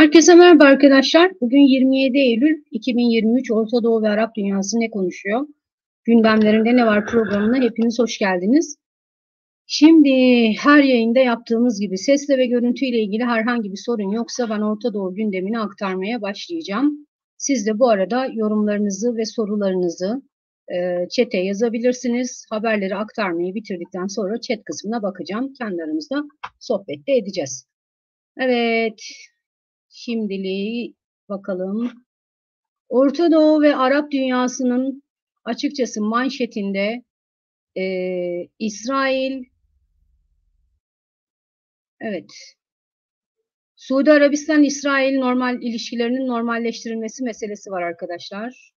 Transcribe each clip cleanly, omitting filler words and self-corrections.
Herkese merhaba arkadaşlar. Bugün 27 Eylül 2023 Orta Doğu ve Arap Dünyası ne konuşuyor? Gündemlerinde ne var programına hepiniz hoş geldiniz. Şimdi her yayında yaptığımız gibi sesle ve görüntüyle ilgili herhangi bir sorun yoksa ben Orta Doğu gündemini aktarmaya başlayacağım. Siz de bu arada yorumlarınızı ve sorularınızı chat'e yazabilirsiniz. Haberleri aktarmayı bitirdikten sonra chat kısmına bakacağım. Kendi aramızda sohbet de edeceğiz. Evet. Şimdilik bakalım. Orta Doğu ve Arap dünyasının açıkçası manşetinde İsrail, evet, Suudi Arabistan-İsrail normal ilişkilerinin normalleştirilmesi meselesi var arkadaşlar.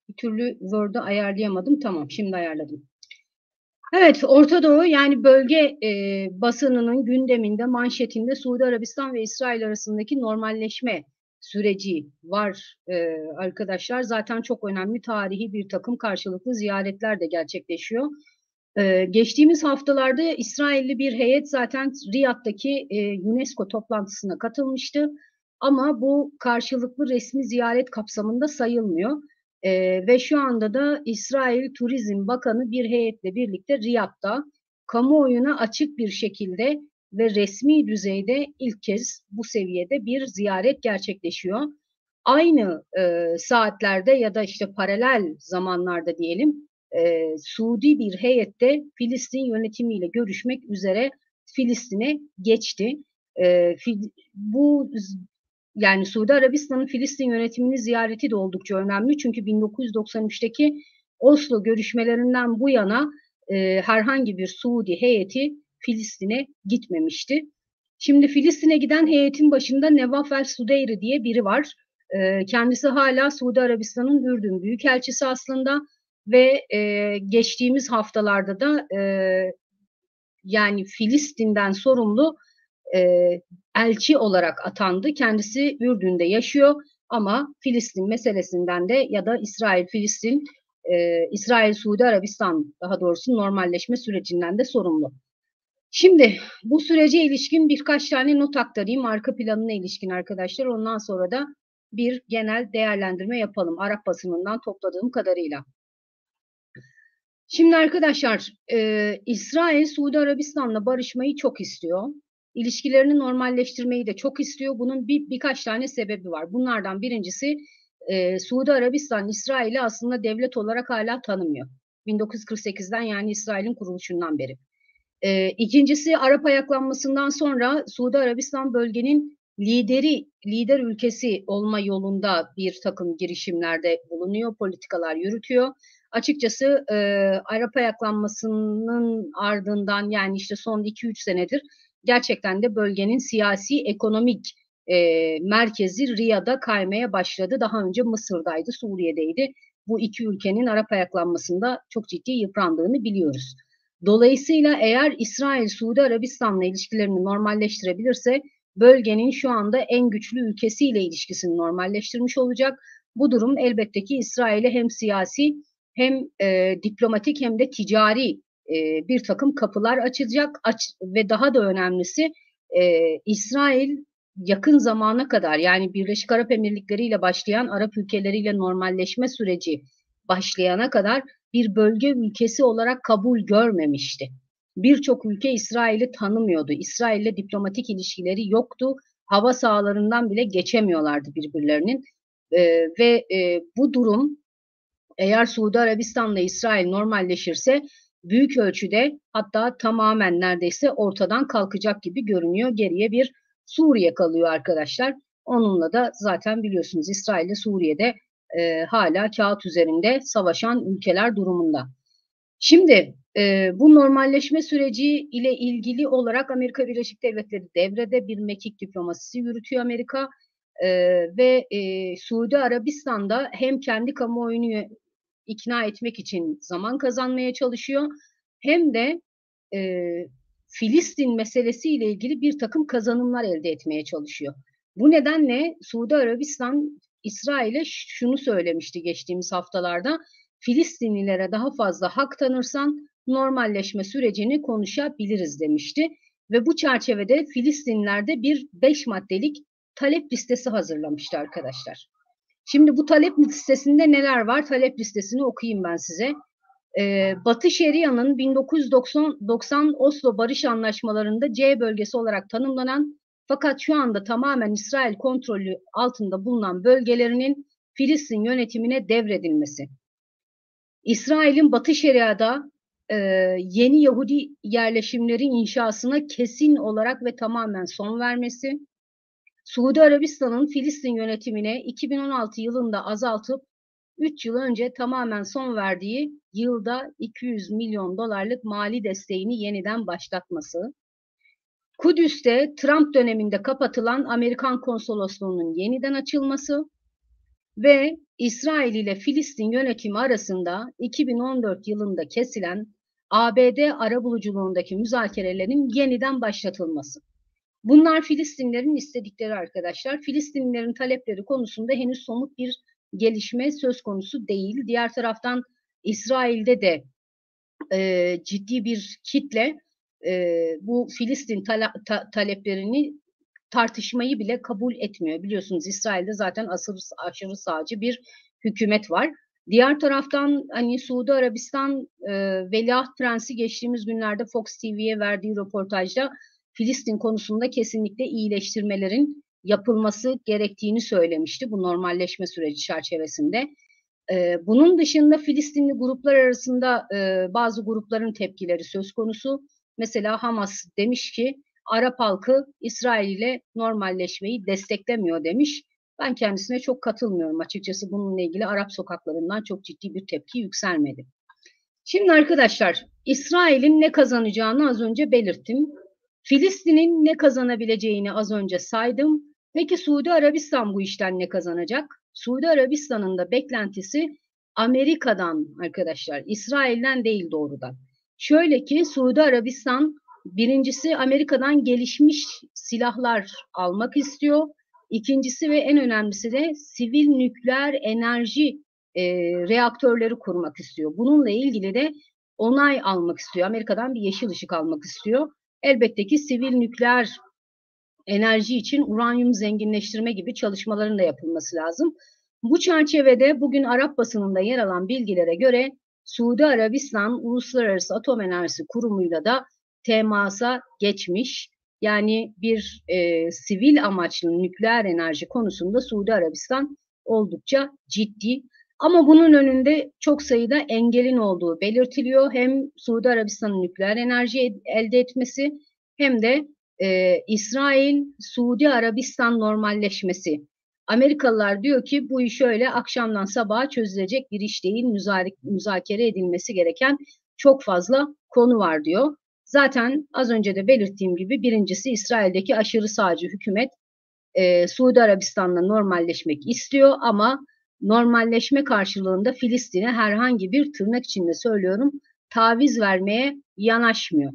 Bir türlü Word'u ayarlayamadım. Tamam, şimdi ayarladım. Evet, Orta Doğu yani bölge basınının gündeminde, manşetinde Suudi Arabistan ve İsrail arasındaki normalleşme süreci var arkadaşlar. Zaten çok önemli tarihi bir takım karşılıklı ziyaretler de gerçekleşiyor. Geçtiğimiz haftalarda İsrailli bir heyet zaten Riyad'daki UNESCO toplantısına katılmıştı. Ama bu karşılıklı resmi ziyaret kapsamında sayılmıyor. Ve şu anda da İsrail Turizm Bakanı bir heyetle birlikte Riyad'da kamuoyuna açık bir şekilde ve resmi düzeyde ilk kez bu seviyede bir ziyaret gerçekleşiyor. Aynı saatlerde ya da işte paralel zamanlarda diyelim Suudi bir heyette Filistin yönetimiyle görüşmek üzere Filistin'e geçti. Bu yani Suudi Arabistan'ın Filistin yönetimini ziyareti de oldukça önemli. Çünkü 1993'teki Oslo görüşmelerinden bu yana herhangi bir Suudi heyeti Filistin'e gitmemişti. Şimdi Filistin'e giden heyetin başında Nevaf el-Sudeyri diye biri var. Kendisi hala Suudi Arabistan'ın Ürdün Büyükelçisi aslında ve geçtiğimiz haftalarda da yani Filistin'den sorumlu elçi olarak atandı. Kendisi Ürdün'de yaşıyor ama Filistin meselesinden de ya da İsrail-Filistin, İsrail-Suudi Arabistan daha doğrusu normalleşme sürecinden de sorumlu. Şimdi bu sürece ilişkin birkaç tane not aktarayım arka planına ilişkin arkadaşlar. Ondan sonra da bir genel değerlendirme yapalım Arap basınından topladığım kadarıyla. Şimdi arkadaşlar İsrail Suudi Arabistan'la barışmayı çok istiyor. İlişkilerini normalleştirmeyi de çok istiyor. Bunun birkaç tane sebebi var. Bunlardan birincisi Suudi Arabistan İsrail'i aslında devlet olarak hala tanımıyor. 1948'den yani İsrail'in kuruluşundan beri. İkincisi Arap ayaklanmasından sonra Suudi Arabistan bölgenin lider ülkesi olma yolunda bir takım girişimlerde bulunuyor, politikalar yürütüyor. Açıkçası Arap ayaklanmasının ardından yani işte son 2-3 senedir gerçekten de bölgenin siyasi, ekonomik merkezi Riyad'a kaymaya başladı. Daha önce Mısır'daydı, Suriye'deydi. Bu iki ülkenin Arap ayaklanmasında çok ciddi yıprandığını biliyoruz. Dolayısıyla eğer İsrail Suudi Arabistan'la ilişkilerini normalleştirebilirse bölgenin şu anda en güçlü ülkesiyle ilişkisini normalleştirmiş olacak. Bu durum elbette ki İsrail'e hem siyasi hem diplomatik hem de ticari bir takım kapılar açacak ve daha da önemlisi İsrail yakın zamana kadar yani Birleşik Arap Emirlikleri ile başlayan Arap ülkeleriyle normalleşme süreci başlayana kadar bir bölge ülkesi olarak kabul görmemişti. Birçok ülke İsrail'i tanımıyordu. İsrail'le diplomatik ilişkileri yoktu. Hava sahalarından bile geçemiyorlardı birbirlerinin. Ve bu durum eğer Suudi Arabistan'la İsrail normalleşirse büyük ölçüde hatta tamamen neredeyse ortadan kalkacak gibi görünüyor. Geriye bir Suriye kalıyor arkadaşlar. Onunla da zaten biliyorsunuz İsrail ile Suriye'de hala kağıt üzerinde savaşan ülkeler durumunda. Şimdi bu normalleşme süreci ile ilgili olarak Amerika Birleşik Devletleri devrede bir mekik diplomasisi yürütüyor Amerika ve Suudi Arabistan'da hem kendi kamuoyunu ikna etmek için zaman kazanmaya çalışıyor hem de Filistin meselesiyle ilgili bir takım kazanımlar elde etmeye çalışıyor. Bu nedenle Suudi Arabistan İsrail'e şunu söylemişti geçtiğimiz haftalarda. Filistinlilere daha fazla hak tanırsan normalleşme sürecini konuşabiliriz demişti. ve bu çerçevede Filistinliler de bir 5 maddelik talep listesi hazırlamıştı arkadaşlar. Şimdi bu talep listesinde neler var? Talep listesini okuyayım ben size. Batı Şeria'nın 1990 Oslo Barış Anlaşmalarında C bölgesi olarak tanımlanan fakat şu anda tamamen İsrail kontrolü altında bulunan bölgelerinin Filistin yönetimine devredilmesi. İsrail'in Batı Şeria'da yeni Yahudi yerleşimleri inşasına kesin olarak ve tamamen son vermesi. Suudi Arabistan'ın Filistin yönetimine 2016 yılında azaltıp 3 yıl önce tamamen son verdiği yılda 200 milyon dolarlık mali desteğini yeniden başlatması. Kudüs'te Trump döneminde kapatılan Amerikan konsolosluğunun yeniden açılması ve İsrail ile Filistin yönetimi arasında 2014 yılında kesilen ABD arabuluculuğundaki müzakerelerin yeniden başlatılması. Bunlar Filistinlerin istedikleri arkadaşlar. Filistinlilerin talepleri konusunda henüz somut bir gelişme söz konusu değil. Diğer taraftan İsrail'de de ciddi bir kitle bu Filistin taleplerini tartışmayı bile kabul etmiyor. Biliyorsunuz İsrail'de zaten aşırı sağcı bir hükümet var. Diğer taraftan hani Suudi Arabistan Veliaht Prensi geçtiğimiz günlerde Fox TV'ye verdiği röportajda Filistin konusunda kesinlikle iyileştirmelerin yapılması gerektiğini söylemişti bu normalleşme süreci çerçevesinde. Bunun dışında Filistinli gruplar arasında bazı grupların tepkileri söz konusu. Mesela Hamas demiş ki Arap halkı İsrail ile normalleşmeyi desteklemiyor demiş. Ben kendisine çok katılmıyorum açıkçası. Bununla ilgili Arap sokaklarından çok ciddi bir tepki yükselmedi. Şimdi arkadaşlar İsrail'in ne kazanacağını az önce belirttim. Filistin'in ne kazanabileceğini az önce saydım. Peki Suudi Arabistan bu işten ne kazanacak? Suudi Arabistan'ın da beklentisi Amerika'dan arkadaşlar, İsrail'den değil doğrudan. Şöyle ki Suudi Arabistan birincisi Amerika'dan gelişmiş silahlar almak istiyor. İkincisi ve en önemlisi de sivil nükleer enerji reaktörleri kurmak istiyor. Bununla ilgili de onay almak istiyor. Amerika'dan bir yeşil ışık almak istiyor. Elbette ki sivil nükleer enerji için uranyum zenginleştirme gibi çalışmaların da yapılması lazım. Bu çerçevede bugün Arap basınında yer alan bilgilere göre Suudi Arabistan Uluslararası Atom Enerjisi Kurumu'yla da temasa geçmiş. Yani bir sivil amaçlı nükleer enerji konusunda Suudi Arabistan oldukça ciddi. Ama bunun önünde çok sayıda engelin olduğu belirtiliyor. Hem Suudi Arabistan'ın nükleer enerji elde etmesi hem de İsrail-Suudi Arabistan normalleşmesi. Amerikalılar diyor ki bu iş öyle akşamdan sabaha çözülecek bir iş değil, müzakere edilmesi gereken çok fazla konu var diyor. Zaten az önce de belirttiğim gibi birincisi İsrail'deki aşırı sağcı hükümet Suudi Arabistan'la normalleşmek istiyor ama normalleşme karşılığında Filistin'e herhangi bir tırnak içinde söylüyorum taviz vermeye yanaşmıyor.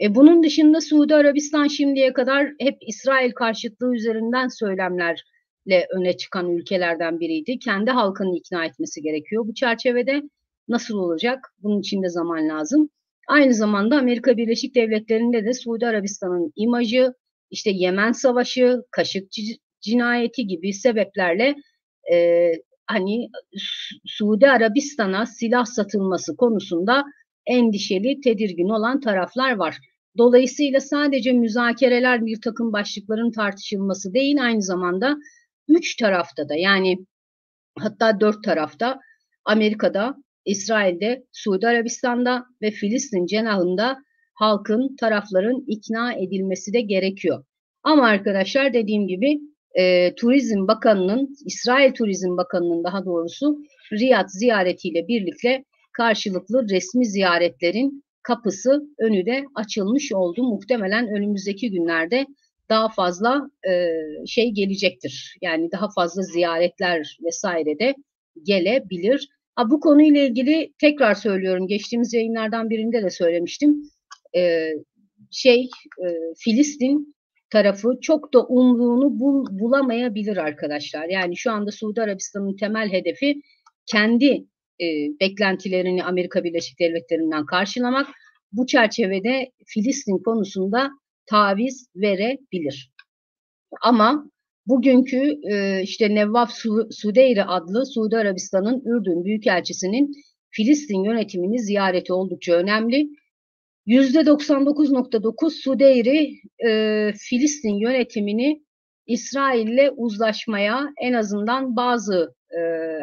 Bunun dışında Suudi Arabistan şimdiye kadar hep İsrail karşıtlığı üzerinden söylemlerle öne çıkan ülkelerden biriydi. Kendi halkını ikna etmesi gerekiyor. Bu çerçevede nasıl olacak? Bunun için de zaman lazım. Aynı zamanda Amerika Birleşik Devletleri'nde de Suudi Arabistan'ın imajı, işte Yemen Savaşı, Kaşıkçı cinayeti gibi sebeplerle hani Suudi Arabistan'a silah satılması konusunda endişeli, tedirgin olan taraflar var. Dolayısıyla sadece müzakereler bir takım başlıkların tartışılması değil, aynı zamanda 3 tarafta da yani hatta 4 tarafta Amerika'da, İsrail'de, Suudi Arabistan'da ve Filistin cenahında halkın, tarafların ikna edilmesi de gerekiyor. Ama arkadaşlar dediğim gibi Turizm Bakanı'nın, İsrail Turizm Bakanı'nın daha doğrusu Riyad ziyaretiyle birlikte karşılıklı resmi ziyaretlerin kapısı önü de açılmış oldu. Muhtemelen önümüzdeki günlerde daha fazla şey gelecektir. Yani daha fazla ziyaretler vesaire de gelebilir. Bu konuyla ilgili tekrar söylüyorum. Geçtiğimiz yayınlardan birinde de söylemiştim. Filistin tarafı çok da umduğunu bulamayabilir arkadaşlar. Yani şu anda Suudi Arabistan'ın temel hedefi kendi beklentilerini Amerika Birleşik Devletleri'nden karşılamak. Bu çerçevede Filistin konusunda taviz verebilir. Ama bugünkü işte Nevvaf Sudeyri adlı Suudi Arabistan'ın Ürdün Büyükelçisi'nin Filistin yönetimini ziyareti oldukça önemli. %99.9 Sudeyri Filistin yönetimini İsrail'le uzlaşmaya, en azından bazı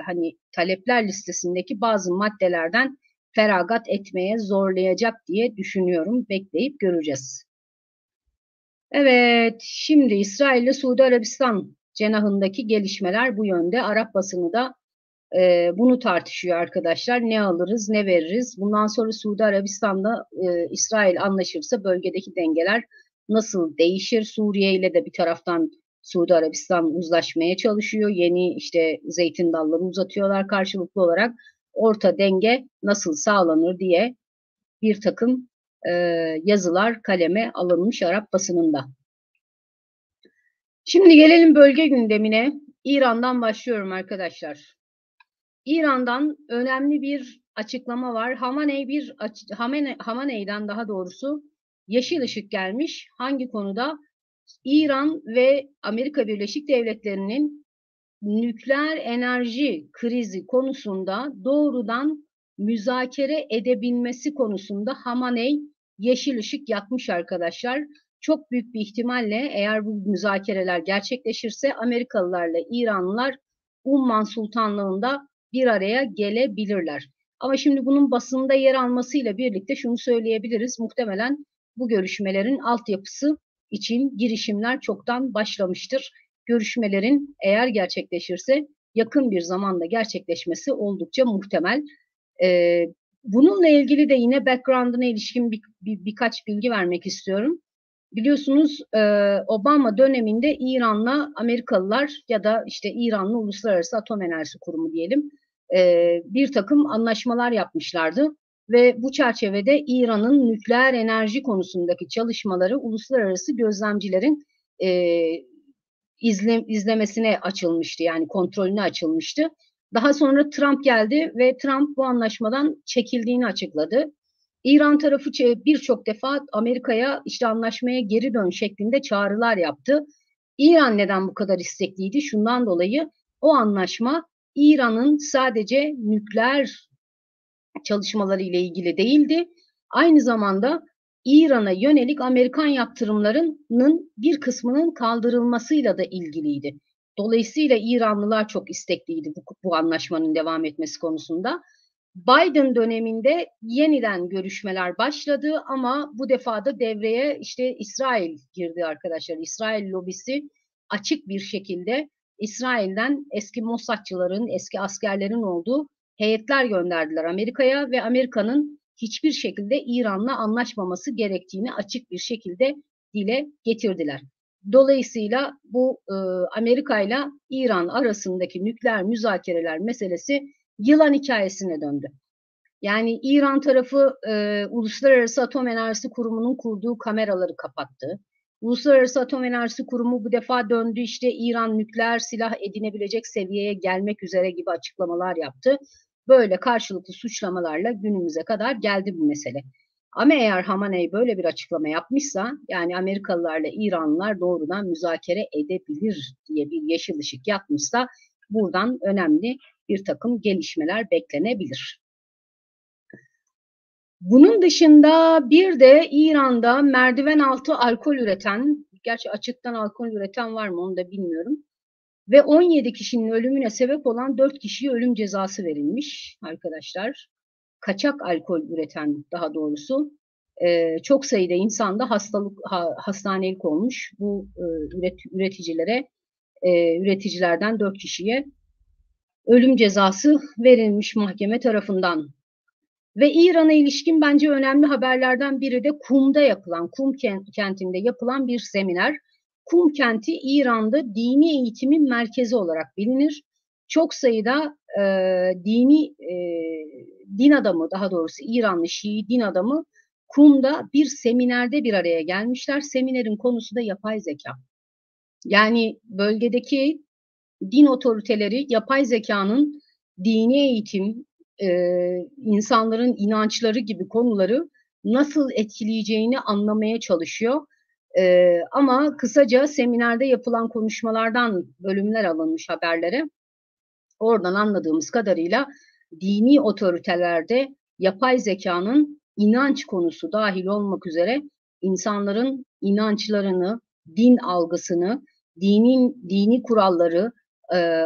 hani talepler listesindeki bazı maddelerden feragat etmeye zorlayacak diye düşünüyorum. Bekleyip göreceğiz. Evet, şimdi İsrail ile Suudi Arabistan cenahındaki gelişmeler bu yönde. Arap basını da bunu tartışıyor arkadaşlar. Ne alırız, ne veririz? Bundan sonra Suudi Arabistan'da İsrail anlaşırsa bölgedeki dengeler nasıl değişir? Suriye ile de bir taraftan Suudi Arabistan uzlaşmaya çalışıyor. Yeni işte zeytin dalları uzatıyorlar karşılıklı olarak. Orta denge nasıl sağlanır diye bir takım yazılar kaleme alınmış Arap basınında. Şimdi gelelim bölge gündemine. İran'dan başlıyorum arkadaşlar. İran'dan önemli bir açıklama var. Hamaney'den daha doğrusu yeşil ışık gelmiş. Hangi konuda? İran ve Amerika Birleşik Devletleri'nin nükleer enerji krizi konusunda doğrudan müzakere edebilmesi konusunda Hamaney yeşil ışık yakmış arkadaşlar. Çok büyük bir ihtimalle eğer bu müzakereler gerçekleşirse Amerikalılarla İranlılar Umman Sultanlığı'nda bir araya gelebilirler. Ama şimdi bunun basında yer almasıyla birlikte şunu söyleyebiliriz. Muhtemelen bu görüşmelerin altyapısı için girişimler çoktan başlamıştır. Görüşmelerin eğer gerçekleşirse yakın bir zamanda gerçekleşmesi oldukça muhtemel. Bununla ilgili de yine background'ına ilişkin birkaç bilgi vermek istiyorum. Biliyorsunuz Obama döneminde İran'la Amerikalılar ya da işte İran'la Uluslararası Atom Enerjisi Kurumu diyelim bir takım anlaşmalar yapmışlardı. Ve bu çerçevede İran'ın nükleer enerji konusundaki çalışmaları uluslararası gözlemcilerin izlemesine açılmıştı, yani kontrolüne açılmıştı. Daha sonra Trump geldi ve Trump bu anlaşmadan çekildiğini açıkladı. İran tarafı birçok defa Amerika'ya işte anlaşmaya geri dön şeklinde çağrılar yaptı. İran neden bu kadar istekliydi? Şundan dolayı o anlaşma İran'ın sadece nükleer çalışmaları ile ilgili değildi. Aynı zamanda İran'a yönelik Amerikan yaptırımlarının bir kısmının kaldırılmasıyla da ilgiliydi. Dolayısıyla İranlılar çok istekliydi bu anlaşmanın devam etmesi konusunda. Biden döneminde yeniden görüşmeler başladı ama bu defa da devreye işte İsrail girdi arkadaşlar. İsrail lobisi açık bir şekilde İsrail'den eski Mossadçıların, eski askerlerin olduğu heyetler gönderdiler Amerika'ya ve Amerika'nın hiçbir şekilde İran'la anlaşmaması gerektiğini açık bir şekilde dile getirdiler. Dolayısıyla bu Amerika ile İran arasındaki nükleer müzakereler meselesi yılan hikayesine döndü. Yani İran tarafı Uluslararası Atom Enerjisi Kurumu'nun kurduğu kameraları kapattı. Uluslararası Atom Enerjisi Kurumu bu defa döndü, işte İran nükleer silah edinebilecek seviyeye gelmek üzere gibi açıklamalar yaptı. Böyle karşılıklı suçlamalarla günümüze kadar geldi bu mesele. Ama eğer Hamaney böyle bir açıklama yapmışsa, yani Amerikalılarla İranlılar doğrudan müzakere edebilir diye bir yeşil ışık yakmışsa, buradan önemli bir takım gelişmeler beklenebilir. Bunun dışında bir de İran'da merdiven altı alkol üreten, gerçi açıktan alkol üreten var mı onu da bilmiyorum, ve 17 kişinin ölümüne sebep olan 4 kişiye ölüm cezası verilmiş arkadaşlar. Kaçak alkol üreten, daha doğrusu çok sayıda insan da hastanelik olmuş. Bu üreticilerden 4 kişiye ölüm cezası verilmiş mahkeme tarafından. Ve İran'a ilişkin bence önemli haberlerden biri de Kum kentinde yapılan bir seminer. Kum kenti İran'da dini eğitimin merkezi olarak bilinir. Çok sayıda din adamı, daha doğrusu İranlı Şii din adamı Kum'da bir seminerde bir araya gelmişler. Seminerin konusu da yapay zeka. Yani bölgedeki din otoriteleri yapay zekanın dini eğitim, insanların inançları gibi konuları nasıl etkileyeceğini anlamaya çalışıyor. Ama kısaca seminerde yapılan konuşmalardan bölümler alınmış haberlere. Oradan anladığımız kadarıyla dini otoritelerde yapay zekanın inanç konusu dahil olmak üzere insanların inançlarını, din algısını, dini kuralları,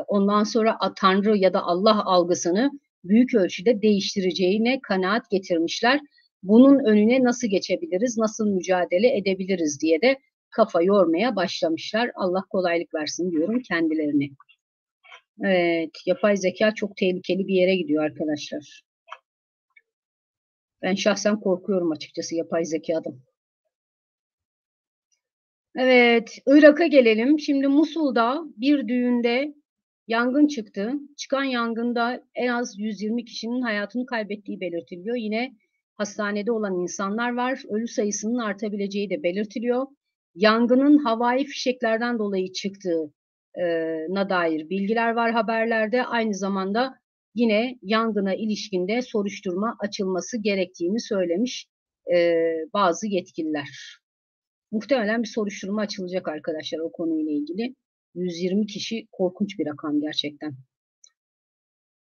ondan sonra Tanrı ya da Allah algısını büyük ölçüde değiştireceğine kanaat getirmişler. Bunun önüne nasıl geçebiliriz, nasıl mücadele edebiliriz diye de kafa yormaya başlamışlar. Allah kolaylık versin diyorum kendilerine. Evet, yapay zeka çok tehlikeli bir yere gidiyor arkadaşlar. Ben şahsen korkuyorum açıkçası yapay zekadan. Evet, Irak'a gelelim. Şimdi Musul'da bir düğünde yangın çıktı. Çıkan yangında en az 120 kişinin hayatını kaybettiği belirtiliyor. Yine hastanede olan insanlar var. Ölü sayısının artabileceği de belirtiliyor. Yangının havai fişeklerden dolayı çıktığına dair bilgiler var haberlerde. Aynı zamanda yine yangına ilişkinde soruşturma açılması gerektiğini söylemiş bazı yetkililer. Muhtemelen bir soruşturma açılacak arkadaşlar o konuyla ilgili. 120 kişi korkunç bir rakam gerçekten.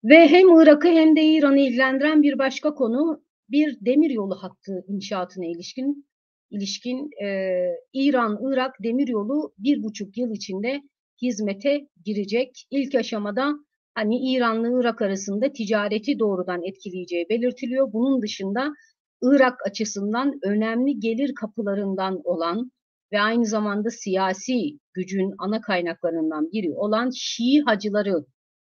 Ve hem Irak'ı hem de İran'ı ilgilendiren bir başka konu bir demiryolu hattı inşaatına ilişkin İran-Irak demiryolu 1,5 yıl içinde hizmete girecek. İlk aşamada hani İran'la Irak arasında ticareti doğrudan etkileyeceği belirtiliyor. Bunun dışında Irak açısından önemli gelir kapılarından olan ve aynı zamanda siyasi gücün ana kaynaklarından biri olan Şii hacıları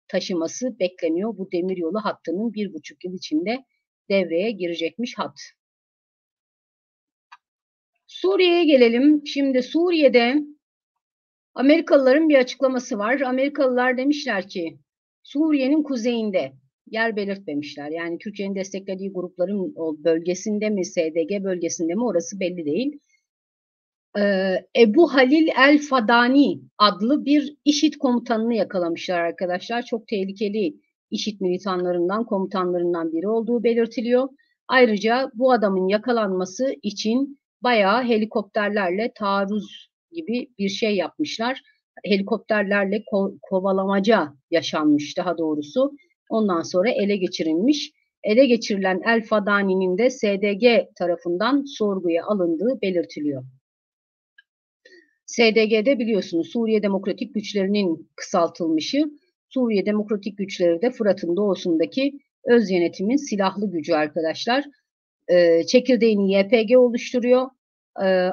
taşıması bekleniyor. Bu demiryolu hattının 1,5 yıl içinde devreye girecekmiş hat. Suriye'ye gelelim. Şimdi Suriye'de Amerikalıların bir açıklaması var. Amerikalılar demişler ki Suriye'nin kuzeyinde yer belirtmemişler. Yani Türkiye'nin desteklediği grupların bölgesinde mi, SDG bölgesinde mi orası belli değil. Ebu Halil el-Fadani adlı bir IŞİD komutanını yakalamışlar arkadaşlar. Çok tehlikeli IŞİD militanlarından, komutanlarından biri olduğu belirtiliyor. Ayrıca bu adamın yakalanması için bayağı helikopterlerle taarruz gibi bir şey yapmışlar. Helikopterlerle kovalamaca yaşanmış daha doğrusu. Ondan sonra ele geçirilmiş. Ele geçirilen el-Fadani'nin de SDG tarafından sorguya alındığı belirtiliyor. SDG'de biliyorsunuz Suriye Demokratik Güçlerinin kısaltılmışı. Suriye Demokratik Güçleri de Fırat'ın doğusundaki öz yönetimin silahlı gücü arkadaşlar. Çekirdeğini YPG oluşturuyor.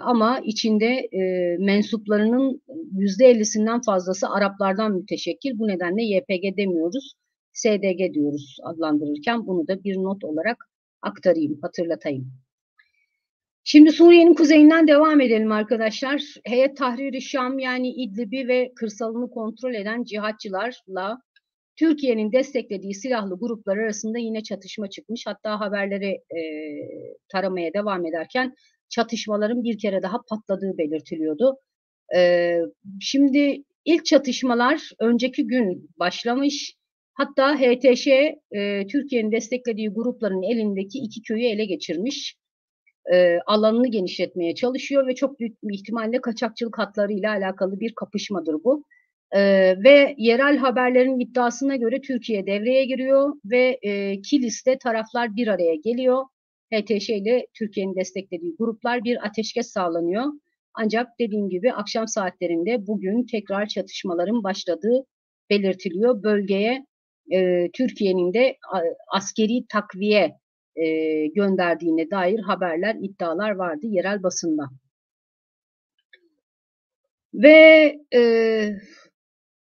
Ama içinde mensuplarının %50'sinden fazlası Araplardan müteşekkil. Bu nedenle YPG demiyoruz. SDG diyoruz adlandırırken. Bunu da bir not olarak aktarayım, hatırlatayım. Şimdi Suriye'nin kuzeyinden devam edelim arkadaşlar. Heyet Tahrir-i Şam yani İdlib'i ve kırsalını kontrol eden cihatçılarla Türkiye'nin desteklediği silahlı gruplar arasında yine çatışma çıkmış. Hatta haberleri taramaya devam ederken çatışmaların bir kere daha patladığı belirtiliyordu. Şimdi ilk çatışmalar önceki gün başlamış. Hatta HTŞ Türkiye'nin desteklediği grupların elindeki 2 köyü ele geçirmiş. Alanını genişletmeye çalışıyor ve çok büyük bir ihtimalle kaçakçılık hatlarıyla alakalı bir kapışmadır bu. Ve yerel haberlerin iddiasına göre Türkiye devreye giriyor ve Kilis'te taraflar bir araya geliyor. HTŞ ile Türkiye'nin desteklediği gruplar bir ateşkes sağlanıyor. Ancak dediğim gibi akşam saatlerinde bugün tekrar çatışmaların başladığı belirtiliyor. Bölgeye Türkiye'nin de askeri takviye gönderdiğine dair haberler, iddialar vardı yerel basında. Ve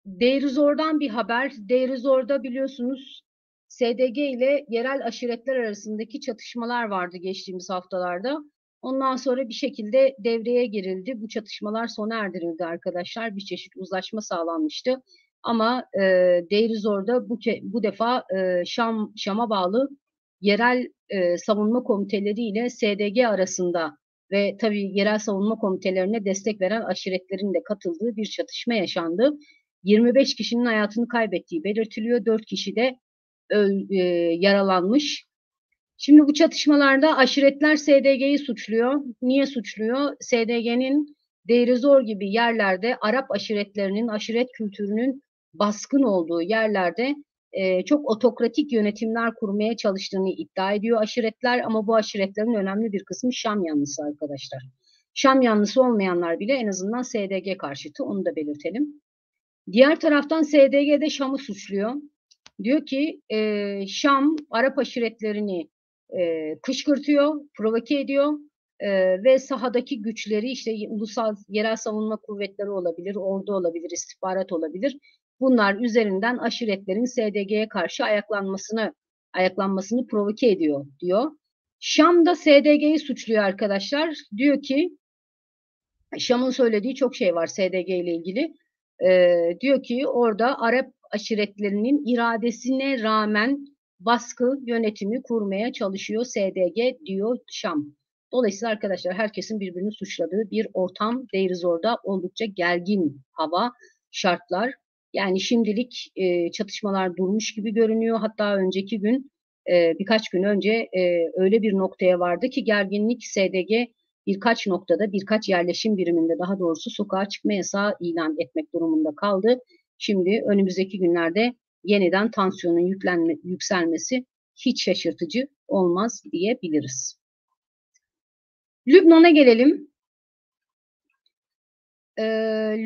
Deir ez-Zor'dan bir haber. Deir ez-Zor'da biliyorsunuz SDG ile yerel aşiretler arasındaki çatışmalar vardı geçtiğimiz haftalarda. Ondan sonra bir şekilde devreye girildi. Bu çatışmalar sona erdirildi arkadaşlar. Bir çeşit uzlaşma sağlanmıştı. Ama Deir ez-Zor'da bu defa Şam'a bağlı yerel savunma komiteleri ile SDG arasında ve tabii yerel savunma komitelerine destek veren aşiretlerin de katıldığı bir çatışma yaşandı. 25 kişinin hayatını kaybettiği belirtiliyor. 4 kişi de yaralanmış. Şimdi bu çatışmalarda aşiretler SDG'yi suçluyor. Niye suçluyor? SDG'nin Deir ez-Zor gibi yerlerde Arap aşiretlerinin, aşiret kültürünün baskın olduğu yerlerde çok otokratik yönetimler kurmaya çalıştığını iddia ediyor aşiretler, ama bu aşiretlerin önemli bir kısmı Şam yanlısı arkadaşlar. Şam yanlısı olmayanlar bile en azından SDG karşıtı, onu da belirtelim. Diğer taraftan SDG de Şam'ı suçluyor. Diyor ki Şam Arap aşiretlerini kışkırtıyor, provoke ediyor ve sahadaki güçleri, işte ulusal yerel savunma kuvvetleri olabilir, ordu olabilir, istihbarat olabilir. Bunlar üzerinden aşiretlerin SDG'ye karşı ayaklanmasını provoke ediyor diyor. Şam da SDG'yi suçluyor arkadaşlar. Diyor ki Şam'ın söylediği çok şey var SDG ile ilgili. Diyor ki orada Arap aşiretlerinin iradesine rağmen baskı yönetimi kurmaya çalışıyor SDG diyor Şam. Dolayısıyla arkadaşlar herkesin birbirini suçladığı bir ortam, Deir ez-Zor'da oldukça gergin hava, şartlar. Yani şimdilik çatışmalar durmuş gibi görünüyor. Hatta önceki gün birkaç gün önce öyle bir noktaya vardı ki gerginlik, SDG birkaç noktada, birkaç yerleşim biriminde daha doğrusu sokağa çıkma yasağı ilan etmek durumunda kaldı. Şimdi önümüzdeki günlerde yeniden tansiyonun yükselmesi hiç şaşırtıcı olmaz diyebiliriz. Lübnan'a gelelim.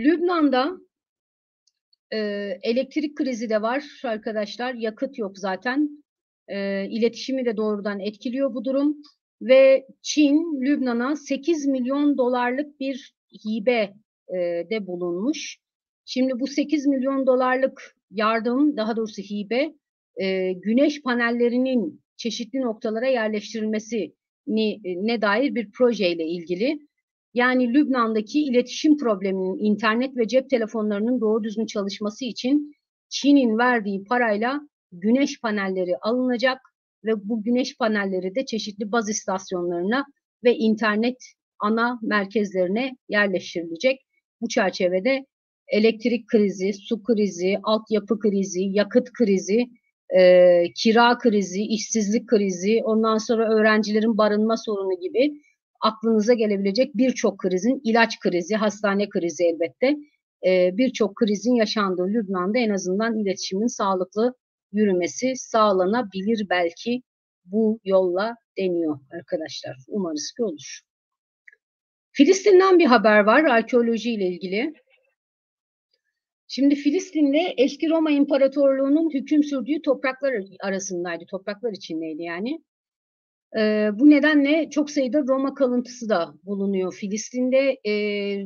Lübnan'da elektrik krizi de var arkadaşlar. Yakıt yok zaten. İletişimi de doğrudan etkiliyor bu durum. Ve Çin, Lübnan'a 8 milyon dolarlık bir hibe de bulunmuş. Şimdi bu 8 milyon dolarlık yardım, daha doğrusu hibe, güneş panellerinin çeşitli noktalara yerleştirilmesine dair bir projeyle ilgili. Yani Lübnan'daki iletişim probleminin, internet ve cep telefonlarının doğru düzgün çalışması için Çin'in verdiği parayla güneş panelleri alınacak ve bu güneş panelleri de çeşitli baz istasyonlarına ve internet ana merkezlerine yerleştirilecek. Bu çerçevede elektrik krizi, su krizi, altyapı krizi, yakıt krizi, kira krizi, işsizlik krizi, ondan sonra öğrencilerin barınma sorunu gibi aklınıza gelebilecek birçok krizin, ilaç krizi, hastane krizi elbette, birçok krizin yaşandığı Lübnan'da en azından iletişimin sağlıklı yürümesi sağlanabilir belki bu yolla deniyor arkadaşlar. Umarız ki olur. Filistin'den bir haber var arkeoloji ile ilgili. Şimdi Filistin'de eski Roma İmparatorluğu'nun hüküm sürdüğü topraklar arasındaydı, topraklar içindeydi yani. Bu nedenle çok sayıda Roma kalıntısı da bulunuyor Filistin'de.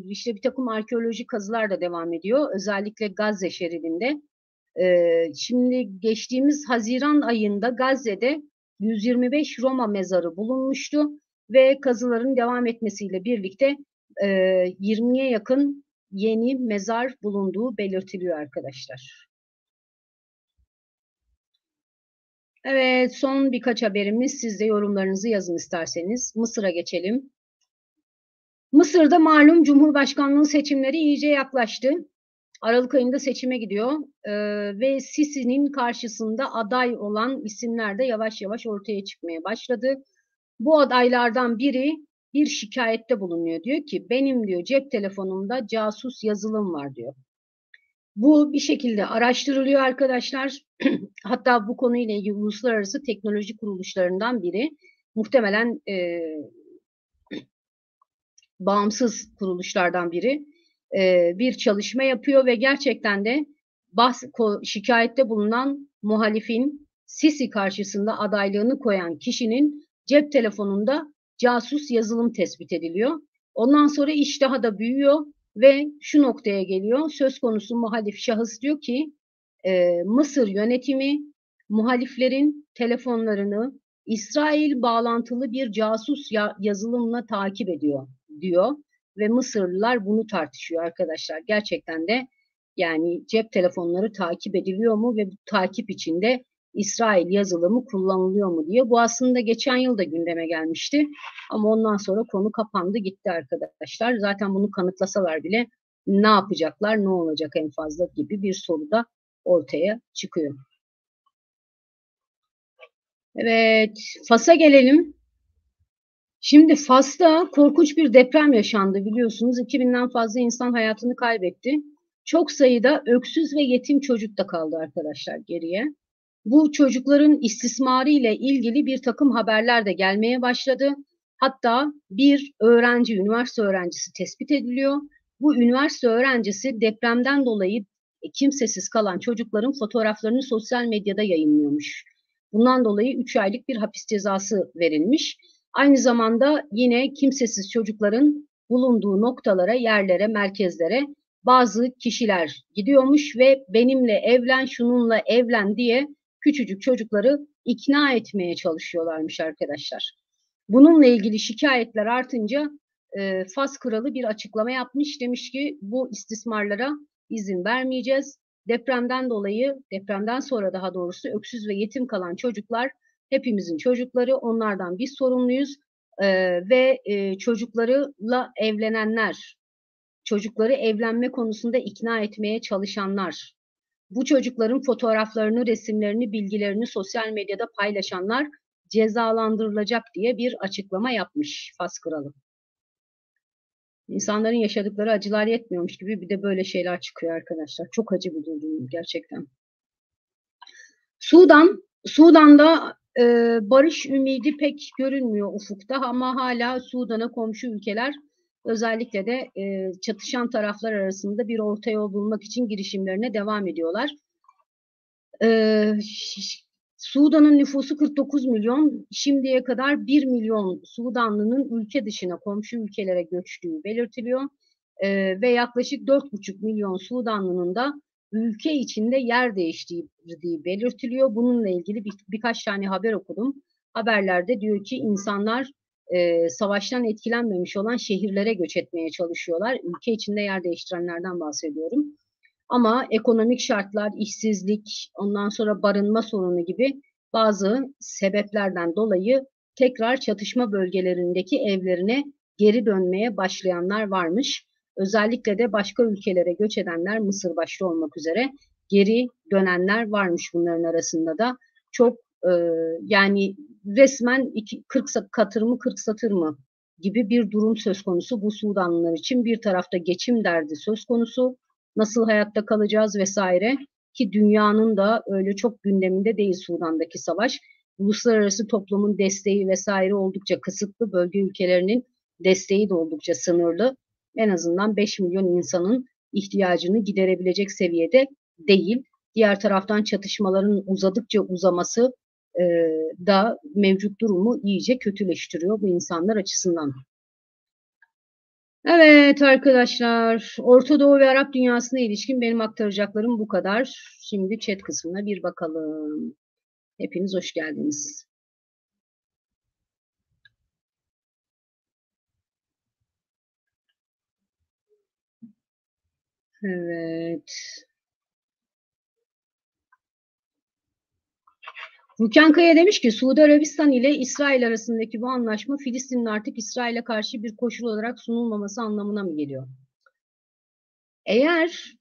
İşte bir takım arkeolojik kazılar da devam ediyor. Özellikle Gazze şeridinde. Şimdi geçtiğimiz Haziran ayında Gazze'de 125 Roma mezarı bulunmuştu. Ve kazıların devam etmesiyle birlikte 20'ye yakın yeni mezar bulunduğu belirtiliyor arkadaşlar. Evet, son birkaç haberimiz. Siz de yorumlarınızı yazın isterseniz. Mısır'a geçelim. Mısır'da malum Cumhurbaşkanlığı seçimleri iyice yaklaştı. Aralık ayında seçime gidiyor ve Sisi'nin karşısında aday olan isimler de yavaş yavaş ortaya çıkmaya başladı. Bu adaylardan biri bir şikayette bulunuyor. Diyor ki benim diyor cep telefonumda casus yazılım var diyor. Bu bir şekilde araştırılıyor arkadaşlar. Hatta bu konuyla ilgili uluslararası teknoloji kuruluşlarından biri, muhtemelen bağımsız kuruluşlardan biri bir çalışma yapıyor ve gerçekten de şikayette bulunan muhalifin Sisi karşısında adaylığını koyan kişinin cep telefonunda casus yazılım tespit ediliyor. Ondan sonra iş daha da büyüyor ve şu noktaya geliyor. Söz konusu muhalif şahıs diyor ki Mısır yönetimi muhaliflerin telefonlarını İsrail bağlantılı bir casus yazılımla takip ediyor diyor ve Mısırlılar bunu tartışıyor arkadaşlar. Gerçekten de yani cep telefonları takip ediliyor mu ve bu takip içinde İsrail yazılımı kullanılıyor mu diye. Bu aslında geçen yıl da gündeme gelmişti ama ondan sonra konu kapandı gitti arkadaşlar. Zaten bunu kanıtlasalar bile ne yapacaklar, ne olacak en fazla gibi bir soru da ortaya çıkıyor. Evet, Fas'a gelelim. Şimdi Fas'ta korkunç bir deprem yaşandı biliyorsunuz. 2000'den fazla insan hayatını kaybetti. Çok sayıda öksüz ve yetim çocuk da kaldı arkadaşlar geriye. Bu çocukların istismarı ile ilgili bir takım haberler de gelmeye başladı. Hatta bir öğrenci, üniversite öğrencisi tespit ediliyor. Bu üniversite öğrencisi depremden dolayı kimsesiz kalan çocukların fotoğraflarını sosyal medyada yayınlıyormuş. Bundan dolayı 3 aylık bir hapis cezası verilmiş. Aynı zamanda yine kimsesiz çocukların bulunduğu noktalara, yerlere, merkezlere bazı kişiler gidiyormuş ve benimle evlen, şununla evlen diye küçücük çocukları ikna etmeye çalışıyorlarmış arkadaşlar. Bununla ilgili şikayetler artınca Fas kralı bir açıklama yapmış. Demiş ki bu istismarlara izin vermeyeceğiz. Depremden dolayı, depremden sonra daha doğrusu öksüz ve yetim kalan çocuklar hepimizin çocukları. Onlardan biz sorumluyuz. Ve çocuklarıyla evlenenler, çocukları evlenme konusunda ikna etmeye çalışanlar, bu çocukların fotoğraflarını, resimlerini, bilgilerini sosyal medyada paylaşanlar cezalandırılacak diye bir açıklama yapmış Fas kralı. İnsanların yaşadıkları acılar yetmiyormuş gibi bir de böyle şeyler çıkıyor arkadaşlar. Çok acı bir durum gerçekten. Sudan'da barış ümidi pek görünmüyor ufukta ama hala Sudan'a komşu ülkeler özellikle de çatışan taraflar arasında bir orta yol bulmak için girişimlerine devam ediyorlar. Sudan'ın nüfusu 49 milyon. Şimdiye kadar 1 milyon Sudanlı'nın ülke dışına, komşu ülkelere göçtüğü belirtiliyor. Ve yaklaşık 4,5 milyon Sudanlı'nın da ülke içinde yer değiştirdiği belirtiliyor. Bununla ilgili birkaç tane haber okudum. Haberlerde diyor ki insanlar savaştan etkilenmemiş olan şehirlere göç etmeye çalışıyorlar. Ülke içinde yer değiştirenlerden bahsediyorum. Ama ekonomik şartlar, işsizlik, ondan sonra barınma sorunu gibi bazı sebeplerden dolayı tekrar çatışma bölgelerindeki evlerine geri dönmeye başlayanlar varmış. Özellikle de başka ülkelere göç edenler, Mısır başta olmak üzere geri dönenler varmış bunların arasında da. Çok yani resmen 40 katır mı 40 satır mı gibi bir durum söz konusu bu Sudanlılar için. Bir tarafta geçim derdi söz konusu, nasıl hayatta kalacağız vesaire, ki dünyanın da öyle çok gündeminde değil Sudan'daki savaş. Uluslararası toplumun desteği vesaire oldukça kısıtlı, bölge ülkelerinin desteği de oldukça sınırlı. En azından 5 milyon insanın ihtiyacını giderebilecek seviyede değil. Diğer taraftan çatışmaların uzadıkça uzaması da mevcut durumu iyice kötüleştiriyor bu insanlar açısından. Evet arkadaşlar, Orta Doğu ve Arap dünyasına ilişkin benim aktaracaklarım bu kadar. Şimdi chat kısmına bir bakalım. Hepiniz hoş geldiniz. Evet. Rukan Kaya demiş ki Suudi Arabistan ile İsrail arasındaki bu anlaşma Filistin'in artık İsrail'e karşı bir koşul olarak sunulmaması anlamına mı geliyor? Eğer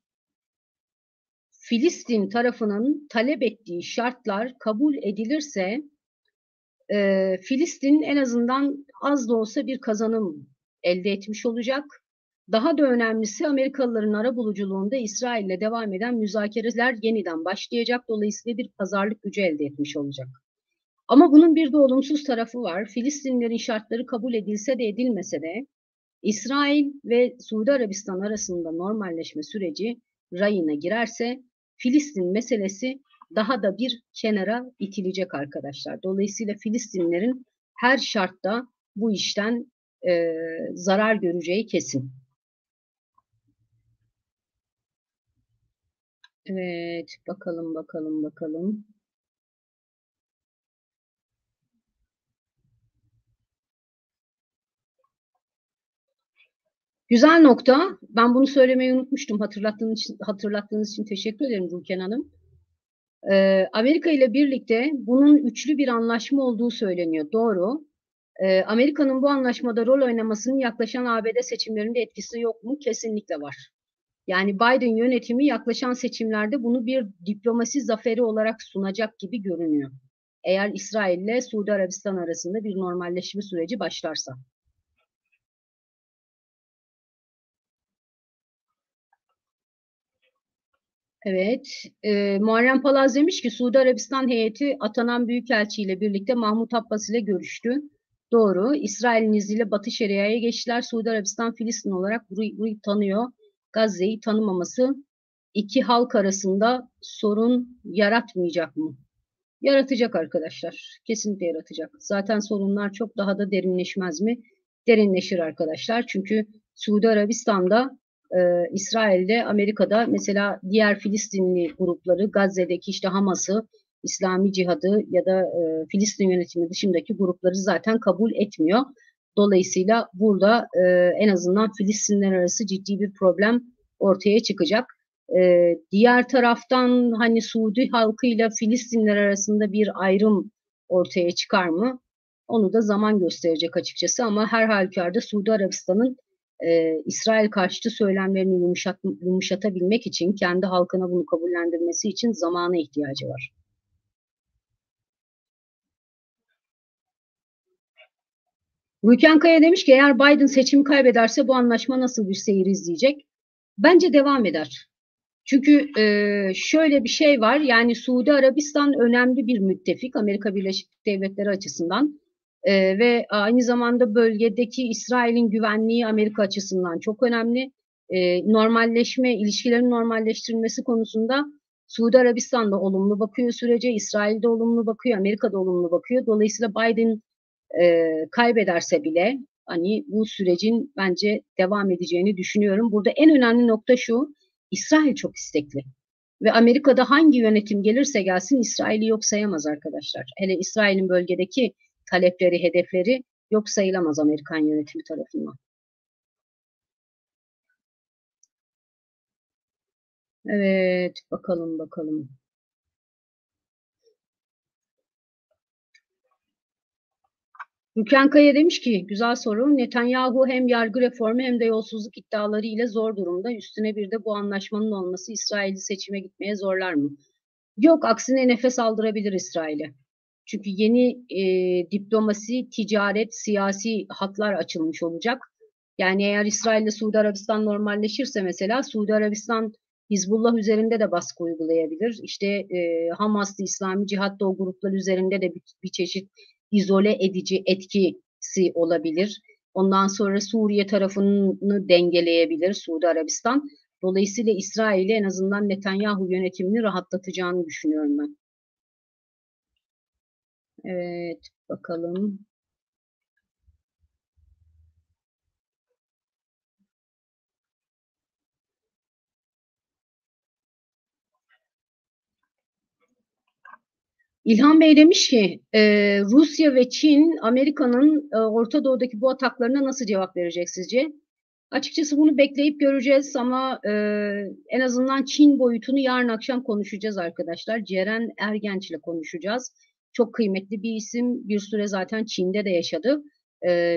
Filistin tarafının talep ettiği şartlar kabul edilirse Filistin en azından az da olsa bir kazanım elde etmiş olacak. Daha da önemlisi Amerikalıların arabuluculuğunda İsrail'le devam eden müzakereler yeniden başlayacak. Dolayısıyla bir pazarlık gücü elde etmiş olacak. Ama bunun bir de olumsuz tarafı var. Filistinlerin şartları kabul edilse de edilmese de İsrail ve Suudi Arabistan arasında normalleşme süreci rayına girerse Filistin meselesi daha da bir kenara itilecek arkadaşlar. Dolayısıyla Filistinlerin her şartta bu işten zarar göreceği kesin. Evet, bakalım. Güzel nokta. Ben bunu söylemeyi unutmuştum. Hatırlattığınız için teşekkür ederim Ruken Hanım. Amerika ile birlikte bunun üçlü bir anlaşma olduğu söyleniyor. Doğru. Amerika'nın bu anlaşmada rol oynamasının yaklaşan ABD seçimlerinde etkisi yok mu? Kesinlikle var. Yani Biden yönetimi yaklaşan seçimlerde bunu bir diplomasi zaferi olarak sunacak gibi görünüyor. eğer İsrail ile Suudi Arabistan arasında bir normalleşme süreci başlarsa. Evet, Muharrem Palaz demiş ki Suudi Arabistan heyeti atanan büyükelçi ile birlikte Mahmut Abbas ile görüştü. Doğru. İsrail'in izniyle Batı Şeria'ya geçtiler. Suudi Arabistan Filistin olarak burayı tanıyor. Gazze'yi tanımaması iki halk arasında sorun yaratmayacak mı? Yaratacak arkadaşlar. Kesinlikle yaratacak. Zaten sorunlar çok daha da derinleşmez mi? Derinleşir arkadaşlar. Çünkü Suudi Arabistan'da, İsrail'de, Amerika'da mesela diğer Filistinli grupları, Gazze'deki işte Hamas'ı, İslami Cihad'ı ya da Filistin yönetimi dışındaki grupları zaten kabul etmiyor. Dolayısıyla burada en azından Filistinler arası ciddi bir problem ortaya çıkacak. Diğer taraftan hani Suudi halkıyla Filistinler arasında bir ayrım ortaya çıkar mı? Onu da zaman gösterecek açıkçası ama her halükarda Suudi Arabistan'ın İsrail karşıtı söylemlerini yumuşatabilmek için kendi halkına bunu kabullendirmesi için zamana ihtiyacı var. Gülken Kaya demiş ki eğer Biden seçimi kaybederse bu anlaşma nasıl bir seyir izleyecek? Bence devam eder. Çünkü şöyle bir şey var, yani Suudi Arabistan önemli bir müttefik Amerika Birleşik Devletleri açısından. Ve aynı zamanda bölgedeki İsrail'in güvenliği Amerika açısından çok önemli. Normalleşme, ilişkilerin normalleştirilmesi konusunda Suudi Arabistan da olumlu bakıyor sürece, İsrail de olumlu bakıyor, Amerika da olumlu bakıyor. Dolayısıyla Biden kaybederse bile hani bu sürecin bence devam edeceğini düşünüyorum. Burada en önemli nokta şu, İsrail çok istekli. Ve Amerika'da hangi yönetim gelirse gelsin İsrail'i yok sayamaz arkadaşlar. Hele İsrail'in bölgedeki talepleri, hedefleri yok sayılamaz Amerikan yönetimi tarafından. Evet, bakalım bakalım. Gülken Kaya demiş ki, güzel soru. Netanyahu hem yargı reformu hem de yolsuzluk iddiaları ile zor durumda. Üstüne bir de bu anlaşmanın olması İsrail'i seçime gitmeye zorlar mı? Yok, aksine nefes aldırabilir İsrail'e. Çünkü yeni diplomasi, ticaret, siyasi hatlar açılmış olacak. Yani eğer İsrail ile Suudi Arabistan normalleşirse mesela Suudi Arabistan Hizbullah üzerinde de baskı uygulayabilir. İşte Hamas'ta, İslami Cihat'ta o gruplar üzerinde de bir çeşit izole edici etkisi olabilir. Ondan sonra Suriye tarafını dengeleyebilir Suudi Arabistan. Dolayısıyla İsrail'i en azından Netanyahu yönetimini rahatlatacağını düşünüyorum ben. Evet, bakalım. İlhan Bey demiş ki Rusya ve Çin Amerika'nın Orta Doğu'daki bu ataklarına nasıl cevap verecek sizce? Açıkçası bunu bekleyip göreceğiz ama en azından Çin boyutunu yarın akşam konuşacağız arkadaşlar. Ceren Ergenç ile konuşacağız. Çok kıymetli bir isim. Bir süre zaten Çin'de de yaşadı.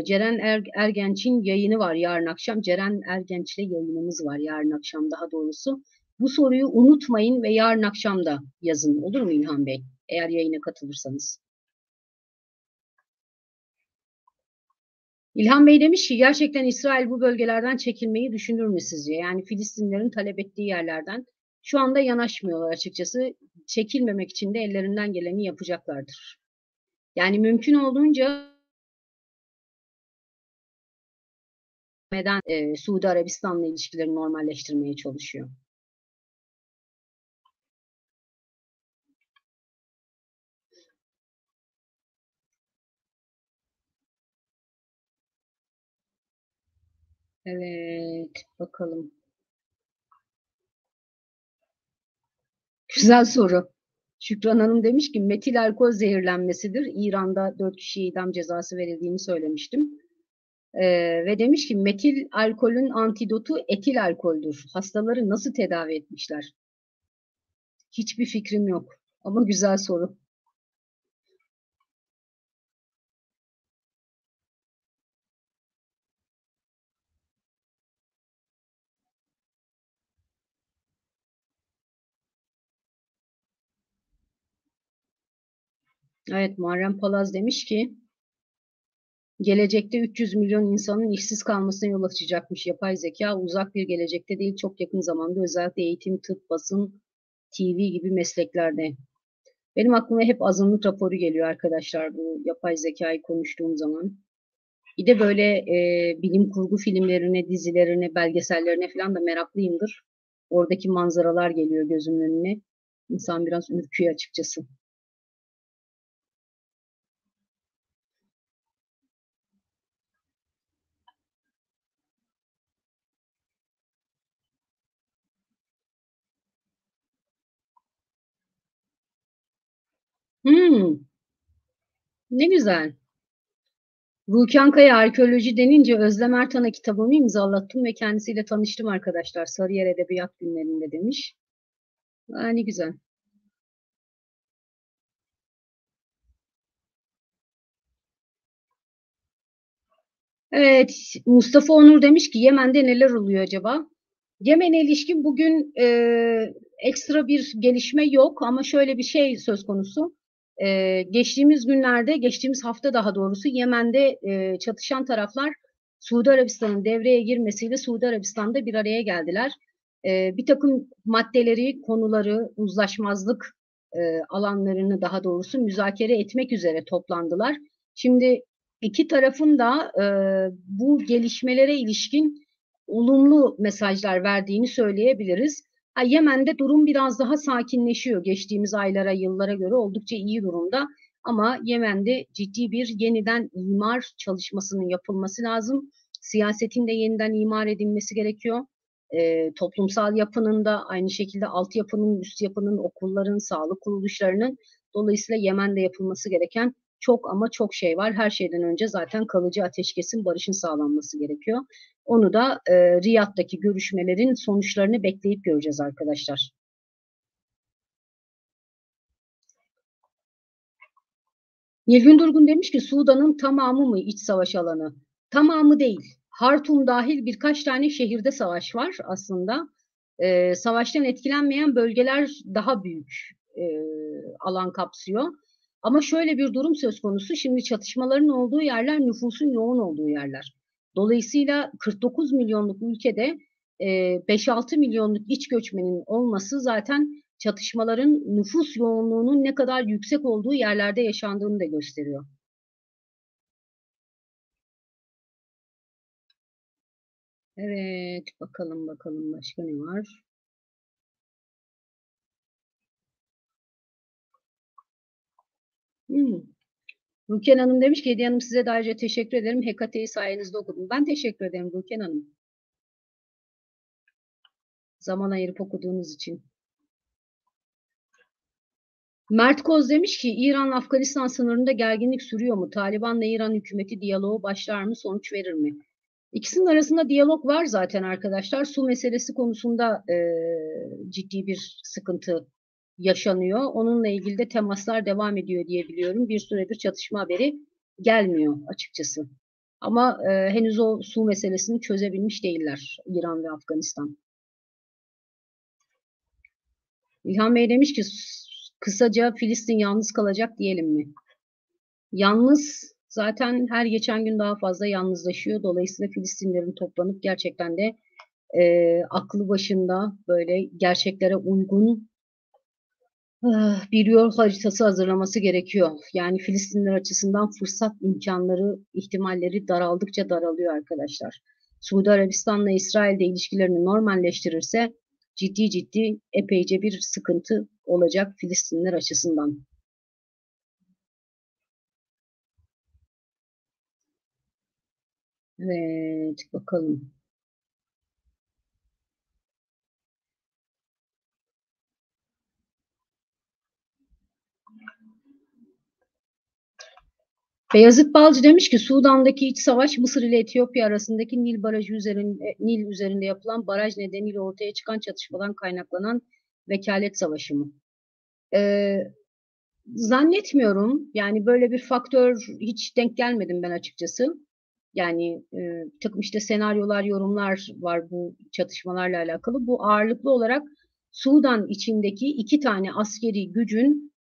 Ceren Ergenç'in yayını var yarın akşam. Ceren Ergenç'le yayınımız var yarın akşam daha doğrusu. Bu soruyu unutmayın ve yarın akşam da yazın. Olur mu İlhan Bey? Eğer yayına katılırsanız. İlhan Bey demiş ki gerçekten İsrail bu bölgelerden çekilmeyi düşünür mü sizce? Yani Filistinlerin talep ettiği yerlerden şu anda yanaşmıyorlar açıkçası. Çekilmemek için de ellerinden geleni yapacaklardır. Yani mümkün olduğunca neden Suudi Arabistan'la ilişkileri normalleştirmeye çalışıyor. Evet, bakalım. Güzel soru. Şükran Hanım demiş ki metil alkol zehirlenmesidir. İran'da 4 kişiye idam cezası verildiğini söylemiştim. Ve demiş ki metil alkolün antidotu etil alkoldür. Hastaları nasıl tedavi etmişler? Hiçbir fikrim yok. Ama güzel soru. Evet, Muharrem Palaz demiş ki gelecekte 300 milyon insanın işsiz kalmasına yol açacakmış yapay zeka. Uzak bir gelecekte değil, çok yakın zamanda özellikle eğitim, tıp, basın, TV gibi mesleklerde. Benim aklıma hep azınlık raporu geliyor arkadaşlar bu yapay zekayı konuştuğum zaman. Bir de böyle bilim kurgu filmlerine, dizilerine, belgesellerine falan da meraklıyımdır. Oradaki manzaralar geliyor gözümün önüne. İnsan biraz ürküyor açıkçası. Hmm, ne güzel. Ruki Kaya arkeoloji denince Özlem Ertan'a kitabımı imzalattım ve kendisiyle tanıştım arkadaşlar. Sarıyer Edebiyat Günlerinde demiş. Aa, ne güzel. Evet, Mustafa Onur demiş ki Yemen'de neler oluyor acaba? Yemen'e ilişkin bugün ekstra bir gelişme yok ama şöyle bir şey söz konusu. Geçtiğimiz günlerde, geçtiğimiz hafta daha doğrusu Yemen'de çatışan taraflar Suudi Arabistan'ın devreye girmesiyle Suudi Arabistan'da bir araya geldiler. Bir takım maddeleri, konuları, uzlaşmazlık alanlarını daha doğrusu müzakere etmek üzere toplandılar. Şimdi iki tarafın da bu gelişmelere ilişkin olumlu mesajlar verdiğini söyleyebiliriz. Yemen'de durum biraz daha sakinleşiyor. Geçtiğimiz aylara, yıllara göre oldukça iyi durumda. Ama Yemen'de ciddi bir yeniden imar çalışmasının yapılması lazım. Siyasetin de yeniden imar edilmesi gerekiyor. Toplumsal yapının da aynı şekilde altyapının, üst yapının, okulların, sağlık kuruluşlarının dolayısıyla Yemen'de yapılması gereken çok ama çok şey var. Her şeyden önce zaten kalıcı ateşkesin, barışın sağlanması gerekiyor. Onu da Riyad'daki görüşmelerin sonuçlarını bekleyip göreceğiz arkadaşlar. Nilgün Durgun demiş ki Sudan'ın tamamı mı iç savaş alanı? Tamamı değil. Hartum dahil birkaç tane şehirde savaş var aslında. Savaştan etkilenmeyen bölgeler daha büyük e, alan kapsıyor. Ama şöyle bir durum söz konusu. Şimdi çatışmaların olduğu yerler nüfusun yoğun olduğu yerler. Dolayısıyla 49 milyonluk ülkede 5-6 milyonluk iç göçmenin olması zaten çatışmaların nüfus yoğunluğunun ne kadar yüksek olduğu yerlerde yaşandığını da gösteriyor. Evet, bakalım bakalım başka ne var? Hmm. Ruken Hanım demiş ki Hediye Hanım size de ayrıca teşekkür ederim. Hekate'yi sayenizde okudum. Ben teşekkür ederim Ruken Hanım. Zaman ayırıp okuduğunuz için. Mert Koz demiş ki İran-Afganistan sınırında gerginlik sürüyor mu? Taliban'la İran hükümeti diyaloğu başlar mı? Sonuç verir mi? İkisinin arasında diyalog var zaten arkadaşlar. Su meselesi konusunda ciddi bir sıkıntı yaşanıyor. Onunla ilgili de temaslar devam ediyor diye biliyorum. Bir süredir çatışma haberi gelmiyor açıkçası. Ama henüz o su meselesini çözebilmiş değiller İran ve Afganistan. İlhan Bey demiş ki kısaca Filistin yalnız kalacak diyelim mi? Yalnız zaten her geçen gün daha fazla yalnızlaşıyor. Dolayısıyla Filistinlerin toplanıp gerçekten de aklı başında böyle gerçeklere uygun bir yol haritası hazırlaması gerekiyor. Yani Filistinler açısından fırsat imkanları, ihtimalleri daraldıkça daralıyor arkadaşlar. Suudi Arabistan'la İsrail'de ilişkilerini normalleştirirse ciddi ciddi epeyce bir sıkıntı olacak Filistinler açısından. Evet, bakalım. Beyazıt Balcı demiş ki Sudan'daki iç savaş Mısır ile Etiyopya arasındaki Nil Barajı üzerinde, Nil üzerinde yapılan baraj nedeniyle ortaya çıkan çatışmadan kaynaklanan vekalet savaşı mı? Ee, Zannetmiyorum. Yani böyle bir faktör hiç denk gelmedim ben açıkçası. Yani bir takım işte senaryolar, yorumlar var bu çatışmalarla alakalı. Bu ağırlıklı olarak Sudan içindeki iki tane askeri gücün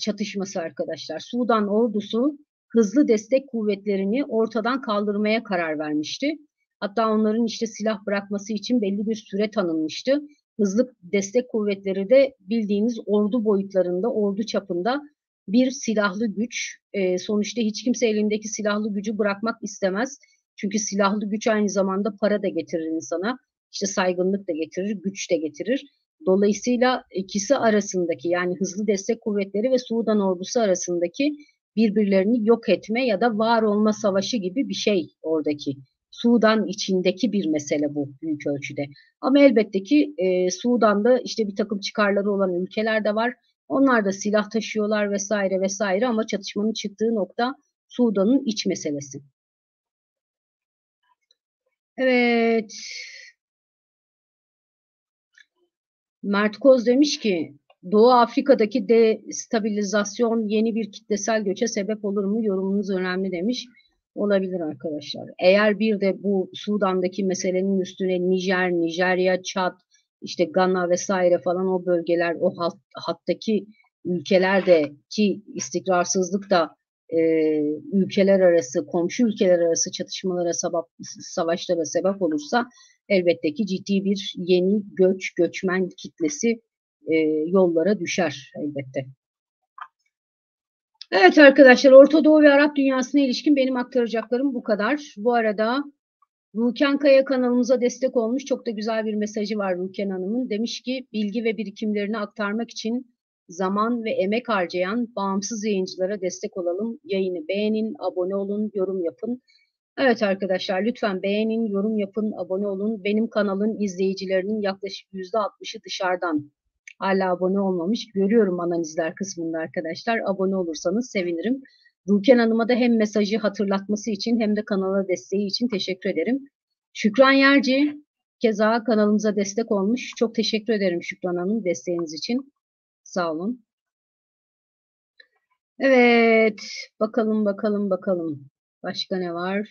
çatışması arkadaşlar. Sudan ordusu hızlı destek kuvvetlerini ortadan kaldırmaya karar vermişti. Hatta onların işte silah bırakması için belli bir süre tanınmıştı. Hızlı destek kuvvetleri de bildiğiniz ordu boyutlarında, ordu çapında bir silahlı güç. Sonuçta hiç kimse elindeki silahlı gücü bırakmak istemez. Çünkü silahlı güç aynı zamanda para da getirir insana. İşte saygınlık da getirir, güç de getirir. Dolayısıyla ikisi arasındaki, yani hızlı destek kuvvetleri ve Sudan ordusu arasındaki birbirlerini yok etme ya da var olma savaşı gibi bir şey oradaki. Sudan içindeki bir mesele bu büyük ölçüde. Ama elbette ki Sudan'da işte bir takım çıkarları olan ülkeler de var. Onlar da silah taşıyorlar vesaire vesaire, ama çatışmanın çıktığı nokta Sudan'ın iç meselesi. Evet. Mert Koz demiş ki Doğu Afrika'daki destabilizasyon yeni bir kitlesel göçe sebep olur mu? Yorumunuz önemli demiş. Olabilir arkadaşlar. Eğer bir de bu Sudan'daki meselenin üstüne Nijer, Nijerya, Çad, işte Gana vesaire falan, o bölgeler, o hattaki ülkelerdeki istikrarsızlık da ülkeler arası, komşu ülkeler arası çatışmalara, savaşlara sebep olursa elbette ki ciddi bir yeni göçmen kitlesi yollara düşer elbette. Evet arkadaşlar, Orta Doğu ve Arap dünyasına ilişkin benim aktaracaklarım bu kadar. Bu arada Ruken Kaya kanalımıza destek olmuş. Çok da güzel bir mesajı var Ruken Hanım'ın. Demiş ki bilgi ve birikimlerini aktarmak için zaman ve emek harcayan bağımsız yayıncılara destek olalım. Yayını beğenin, abone olun, yorum yapın. Evet arkadaşlar, lütfen beğenin, yorum yapın, abone olun. Benim kanalın izleyicilerinin yaklaşık %60'ı dışarıdan. Hala abone olmamış. Görüyorum analizler kısmında arkadaşlar. Abone olursanız sevinirim. Ruken Hanım'a da hem mesajı hatırlatması için hem de kanala desteği için teşekkür ederim. Şükran Yerci keza kanalımıza destek olmuş. Çok teşekkür ederim Şükran Hanım, desteğiniz için. Sağ olun. Evet, bakalım bakalım bakalım. Başka ne var?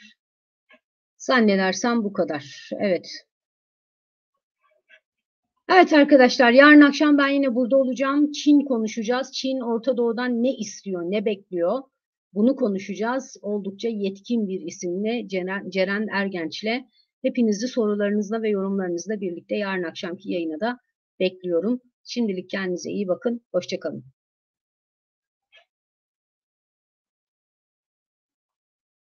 Zannedersem bu kadar. Evet. Evet arkadaşlar, yarın akşam ben yine burada olacağım. Çin konuşacağız. Çin Orta Doğu'dan ne istiyor, ne bekliyor? Bunu konuşacağız. Oldukça yetkin bir isimle Ceren Ergenç'le. Hepinizi sorularınızla ve yorumlarınızla birlikte yarın akşamki yayına da bekliyorum. Şimdilik kendinize iyi bakın. Hoşça kalın.